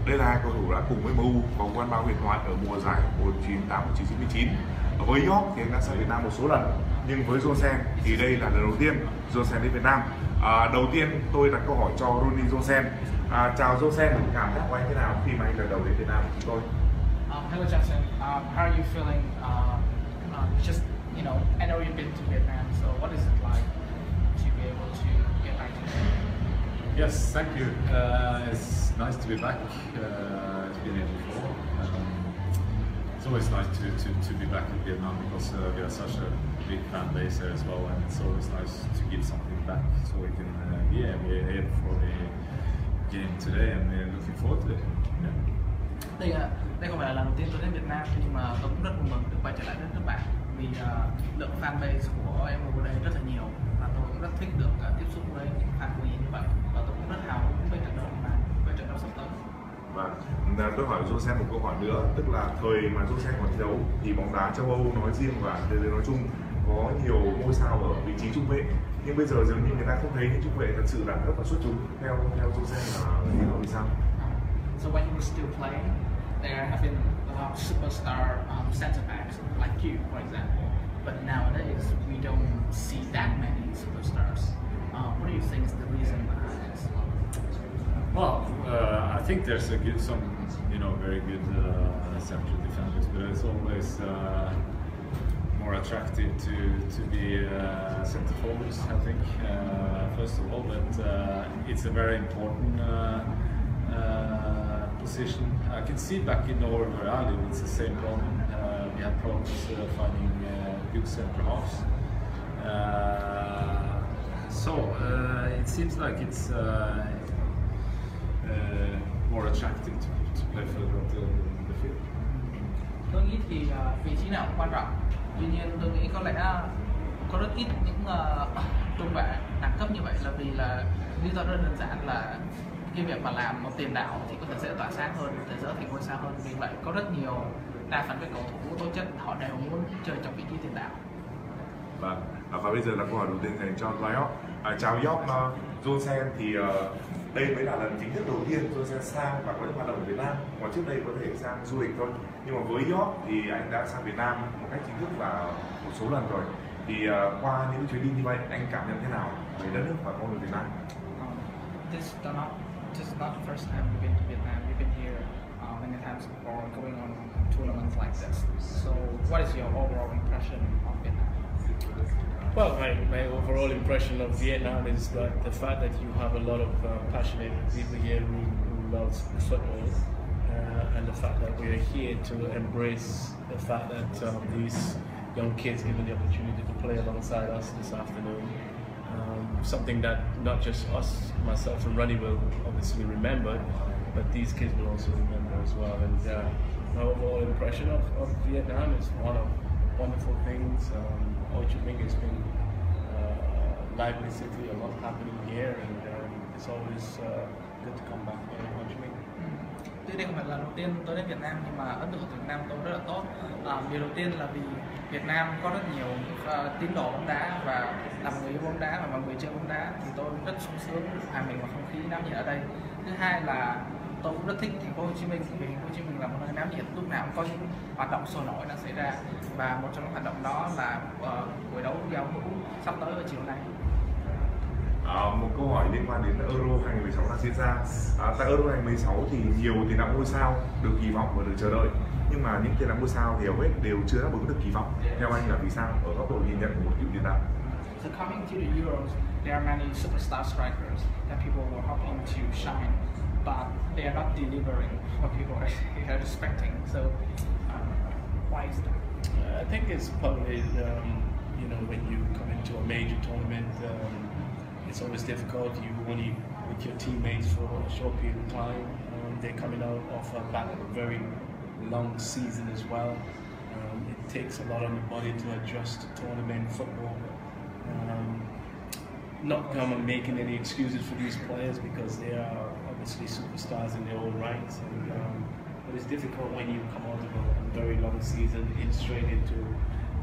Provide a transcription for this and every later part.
Đây là hai cầu thủ đã cùng với MU có quan bao huyền thoại ở mùa giải 1998-1999. Với Yorke thì anh đã sang Việt Nam một số lần, nhưng với Johnsen thì đây là lần đầu tiên Johnsen đến Việt Nam. Đầu tiên tôi đặt câu hỏi cho Ronny Johnsen. Chào Johnsen, cảm giác của anh thế nào khi mà anh lần đầu đến Việt Nam của chúng tôi? Hello Johnson, how are you feeling? I know you've been to Vietnam, so what is it like to be able to get back to Vietnam? Yes, thank you. It's nice to be back. It's been here before. It's always nice to be back in Vietnam because we have such a big fan base here as well, and it's always nice to give something back so we can we're here for the game today, and we're looking forward to it. Yeah. Đây không phải là lần đầu tiên tôi đến Việt Nam, nhưng mà tôi cũng rất vui mừng được quay trở lại đất nước bạn, vì lượng fan base của em ở đây rất là nhiều và tôi cũng rất thích được tiếp xúc với những fan của như vậy, và tôi cũng rất hào hứng với trận đấu này, với trận đấu sắp tới. Và tôi hỏi Johnsen một câu hỏi nữa, tức là thời mà Johnsen còn thi đấu thì bóng đá châu Âu nói riêng và thế giới nói chung có nhiều ngôi sao ở vị trí trung vệ, nhưng bây giờ dường như người ta không thấy những trung vệ thật sự là rất là xuất chúng. Theo Johnsen là lý do vì sao? So when you were still playing, there have been a lot of superstar centre backs like you, for example. But nowadays we don't see that many superstars. What do you think is the reason behind this? Well, I think there's some very good central defenders, but it's always more attractive to be centre forwards, I think, first of all. But it's a very important position. I can see back in Norway where I live, it's the same problem. We have problems finding good centre halves. It seems like it's more attractive to play further up the field. Tôi nghĩ thì vị trí nào cũng quan trọng. Tuy nhiên tôi nghĩ có lẽ có rất ít những trung vệ đẳng cấp như vậy, là vì là lý do rất đơn giản là cái việc mà làm một tiền đạo thì có thể sẽ tỏa sáng hơn, có thể trở thành ngôi sao hơn. Vì vậy có rất nhiều đa phần các cầu thủ tố chất họ đều muốn chơi trong vị trí tiền đạo. Và bây giờ là câu hỏi đầu tiên dành cho Dwight Yorke. Chào Yorke, Johnsen thì đây mới là lần chính thức đầu tiên Johnsen sang và có những hoạt động ở Việt Nam. Còn trước đây có thể sang du lịch thôi. Nhưng mà với Yorke thì anh đã sang Việt Nam một cách chính thức và một số lần rồi. Thì qua những chuyến đi như vậy, anh cảm nhận thế nào về đất nước và con người Việt Nam? This is not the first time you've been to Vietnam. You've been here many times before, going on tournaments like this. So, what is your overall impression of Vietnam? Well, my overall impression of Vietnam is that the fact that you have a lot of passionate people here who loves football, and the fact that we are here to embrace the fact that these young kids given the opportunity to play alongside us this afternoon. Something that not just us, myself and Ronny will obviously remember, but these kids will also remember as well. And my overall impression of Vietnam is one of wonderful things. Ho Chi Minh has been a lively city, a lot happening here, and it's always good to come back to Ho Chi Minh. Tuy đây không phải là lần đầu tiên tôi đến Việt Nam, nhưng mà ấn tượng của Việt Nam tôi rất là tốt. Điều đầu tiên là vì Việt Nam có rất nhiều tín đồ bóng đá, và làm người yêu bóng đá và mọi người chơi bóng đá thì tôi rất sung sướng hòa mình vào không khí náo nhiệt ở đây. Thứ hai là tôi cũng rất thích thành phố Hồ Chí Minh, vì thành phố Hồ Chí Minh là một nơi náo nhiệt, lúc nào cũng có những hoạt động sôi nổi đang xảy ra, và một trong những hoạt động đó là buổi đấu giao hữu sắp tới vào chiều nay. Một câu hỏi liên quan đến Euro 2016 đang diễn ra. Tại Euro 2016 thì nhiều tiền đạo ngôi sao được kỳ vọng và được chờ đợi, nhưng mà những tiền đạo ngôi sao thì hầu hết đều chưa đáp ứng được kỳ vọng. Theo anh là vì sao, ở góc độ nhìn nhận của một cựu tiền đạo? So coming to the Euros, there are many superstar strikers that people were hoping to shine, but they are not delivering what people are expecting. So why is that? I think it's probably when you come into a major tournament, it's always difficult. You only with your teammates for a short period of time. They're coming out of a very long season as well. It takes a lot on the body to adjust to tournament football. Not making any excuses for these players, because they are obviously superstars in their own rights. But it's difficult when you come out of a very long season straight into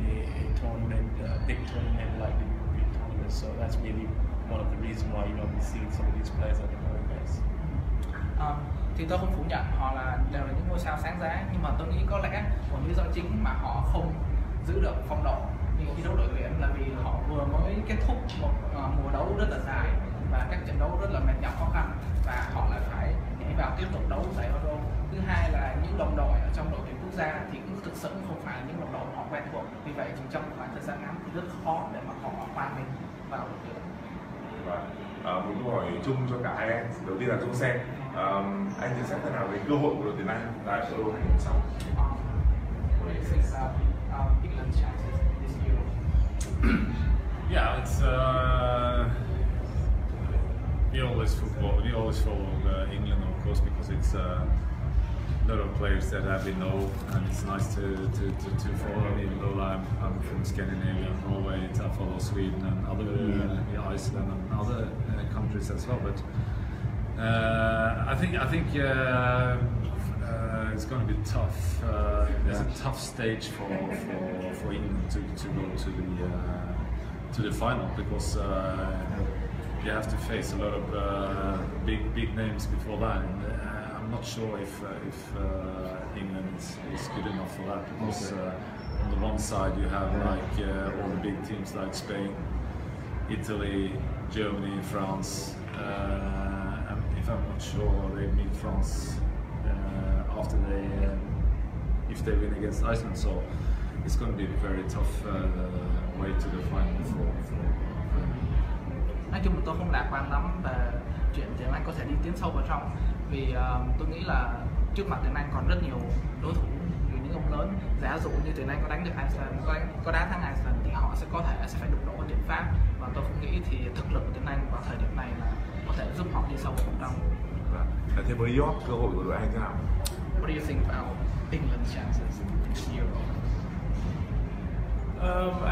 a tournament, a big tournament like the European tournament. So that's maybe one of the reasons why you haven't seen some of these players at the moment. thì tôi không phủ nhận họ đều là những ngôi sao sáng giá, nhưng mà tôi nghĩ có lẽ một lý do chính mà họ không giữ được phong độ như khi đấu đội tuyển là vì họ vừa mới kết thúc một mùa đấu rất là dài và các trận đấu rất là mệt nhọc khó khăn, và họ lại phải nhảy vào tiếp tục đấu giải Euro. Thứ hai là những đồng đội ở trong đội tuyển quốc gia thì cũng thực sự không phải là những đồng đội họ quen thuộc, vì vậy chỉ trong khoảng thời gian ngắn thì rất khó để mà họ hòa mình vào đội tuyển. Một câu hỏi chung cho cả hai em. Đầu tiên là Johnsen, anh nhận xét thế nào về cơ hội của đội tuyển Anh tại Euro 2006? Yeah, it's we always follow England, of course, because it's a lot of players that we know, and it's nice to follow. Even though I'm from Scandinavia, Norway, I follow Sweden and other Iceland and other countries as well. But I think it's going to be tough. There's a tough stage for England to go to the final, because you have to face a lot of big names before that. And, I'm not sure if England is good enough for that, because on the one side you have like all the big teams like Spain, Italy, Germany, France. And if I'm not sure they meet France after if they win against Iceland, so it's going to be a very tough way to the final for Nói chung là tôi không lạc quan lắm về chuyện tuyển Anh có thể đi tiến sâu vào trong, vì tôi nghĩ là trước mặt tuyển Anh còn rất nhiều đối thủ, những ông lớn. Giả dụ như tuyển Anh có đánh được Iceland, có đá thắng Iceland thì họ sẽ phải đụng độ với tuyển Pháp, và tôi không nghĩ thì thực lực của tuyển Anh vào thời điểm này là có thể giúp họ đi sâu vào vòng trong. Thế với Yorke, cơ hội của đội Anh thế nào? What do you think about England's chances in this Euro?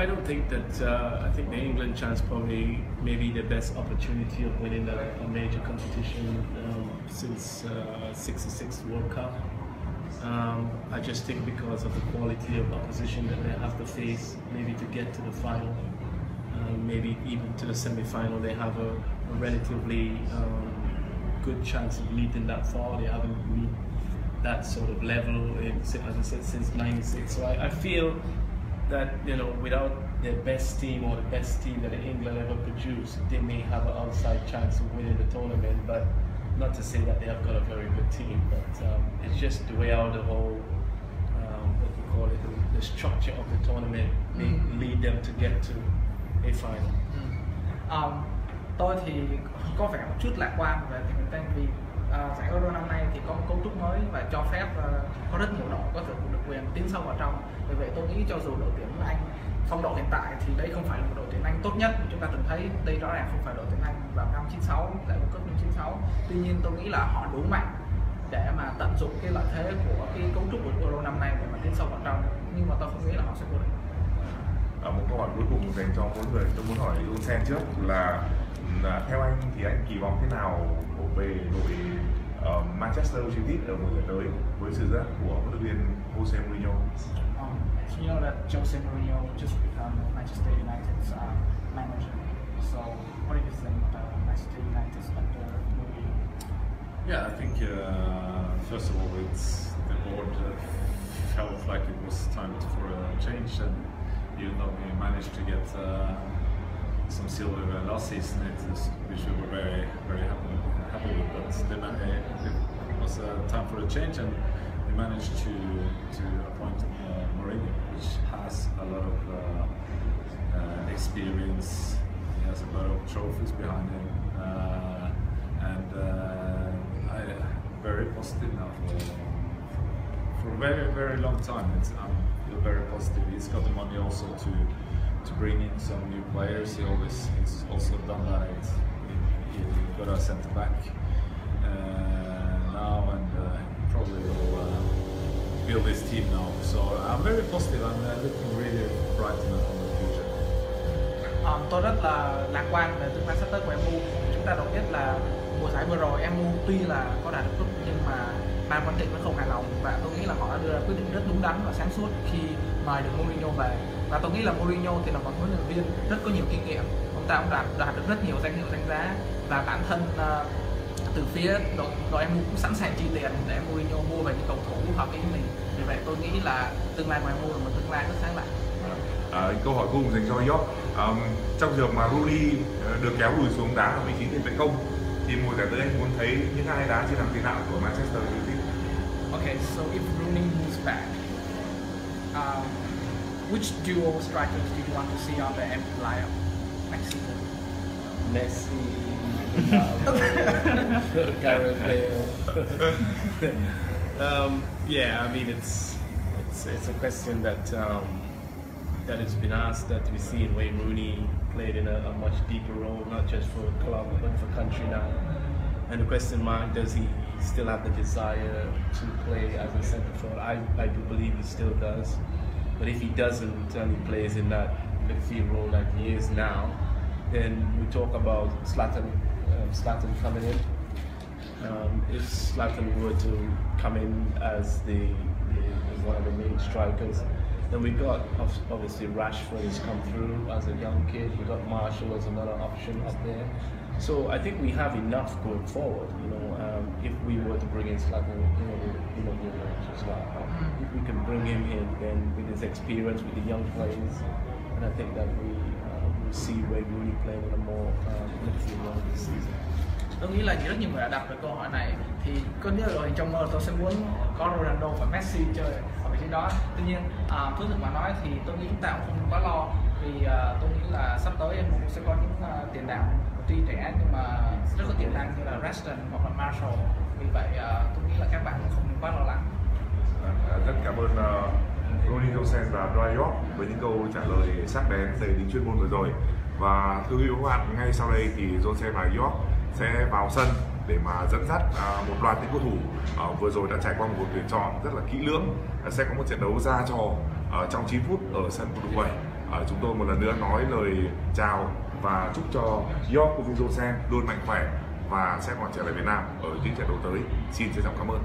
I don't think that. I think the England chance probably maybe the best opportunity of winning a major competition since '66 World Cup. I just think because of the quality of opposition that they have to face, maybe to get to the final, maybe even to the semi-final, they have a relatively good chance of leading that far. They haven't reached that sort of level, as I said, since '96. So I feel that, you know, without their best team or the best team that England ever produced, they may have an outside chance of winning the tournament. But not to say that they have got a very good team, but it's just the way how the whole, what we call it, the structure of the tournament may lead them to get to a final. Tôi thì có vẻ một chút lạc quan về tuyển Anh, vì giải Euro năm nay thì có một cấu trúc mới và cho phép có rất nhiều đội có thể được quyền tiến sâu vào trong. Vì vậy tôi nghĩ cho dù đội tuyển Anh phong độ hiện tại thì đây không phải là một đội tuyển Anh tốt nhất mà chúng ta từng thấy. Đây rõ ràng không phải đội tuyển Anh vào năm 96, tại World Cup năm 96. Tuy nhiên tôi nghĩ là họ đủ mạnh để mà tận dụng cái lợi thế của cái cấu trúc của Euro năm nay để mà tiến sâu vào trong. Nhưng mà tôi không nghĩ là họ sẽ vô địch. Một câu hỏi cuối cùng dành cho mỗi người, tôi muốn hỏi Johnsen trước là theo anh thì anh kỳ vọng thế nào về đội Manchester United ở mùa giải tới với sự dẫn của huấn luyện viên Jose Mourinho? You know that Jose Mourinho just become Manchester United's manager. So what do you think about Manchester United's under Mourinho? Yeah, I think first of all, it's the board felt like it was time for a change, and even though we managed to get some silver last season, which we were very happy with, but it was time for a change, and we managed to appoint Mourinho, which has a lot of experience. He has a lot of trophies behind him, and I'm very positive now for a very long time. I feel very positive. He's got the money also to bring in some new players. He's also done that. He got a centre back now, and probably will build his team now. So I'm very positive. I'm looking really bright on the future. Tôi rất là lạc quan về tương lai sắp tới của MU. Chúng ta được biết là mùa giải vừa rồi MU tuy là có đạt được cúp nhưng mà ban quản trị vẫn không hài lòng, và tôi nghĩ là họ đã đưa ra quyết định rất đúng đắn và sáng suốt khi mời được Mourinho về. Và tôi nghĩ là Mourinho thì là một huấn luyện viên rất có nhiều kinh nghiệm. Ông ta cũng đạt được rất nhiều danh hiệu danh giá, và bản thân từ phía đội em cũng sẵn sàng chi tiền để mua về những cầu thủ hợp ý mình. Vì vậy tôi nghĩ là tương lai mà em mua là một tương lai rất sáng lạng. Câu hỏi cuối cùng dành cho Yorke. Trong trường mà Ronny được kéo lùi xuống đá ở vị trí tiền vệ công thì mùa giải tới anh muốn thấy những ai đá trên hàng tiền đạo của Manchester United? Okay, so if Ronny moves back, which duo strikers do you want to see on the empty lineup next season? Messi, Gareth Bale. Yeah, I mean it's a question that that has been asked, that we see in Wayne Rooney played in a much deeper role, not just for a club but for country now. And the question mark, does he still have the desire to play as a centre forward? I do believe he still does. But if he doesn't and he plays in that midfield role like he is now, then we talk about Zlatan coming in. If Zlatan were to come in as one of the main strikers, then we got obviously Rashford has come through as a young kid. We got Marshall as another option up there. So I think we have enough going forward. If we were to bring in Zlatan, as well. If we can bring him in, then with his experience with the young players, and I think that we will see Wayne Rooney playing in a more midfield role this season. Tôi nghĩ là rất nhiều người đã đặt được câu hỏi này, thì có những đội hình trong mơ tôi sẽ muốn có Ronaldo và Messi chơi ở vị trí đó. Tuy nhiên thú thực mà nói thì tôi nghĩ chúng ta cũng không quá lo, vì tôi nghĩ là sắp tới em cũng sẽ có những tiền đạo tuy trẻ nhưng mà rất có tiềm năng như là Rashton hoặc là Marshall. Vì vậy tôi nghĩ là các bạn cũng không nên quá lo lắng. Rất cảm ơn Ronny Johnsen và Dwight Yorke với những câu trả lời sắc bén đầy tính chuyên môn vừa rồi. Và thưa quý vị và các bạn, ngay sau đây thì Johnsen và Yorke sẽ vào sân để mà dẫn dắt một loạt những cầu thủ vừa rồi đã trải qua một cuộc tuyển chọn rất là kỹ lưỡng. Sẽ có một trận đấu ra trò trong 9 phút ở sân Uruguay. Chúng tôi một lần nữa nói lời chào và chúc cho Yorke cũng như Johnsen luôn mạnh khỏe và sẽ còn trở lại Việt Nam ở những trận đấu tới. Xin trân trọng cảm ơn.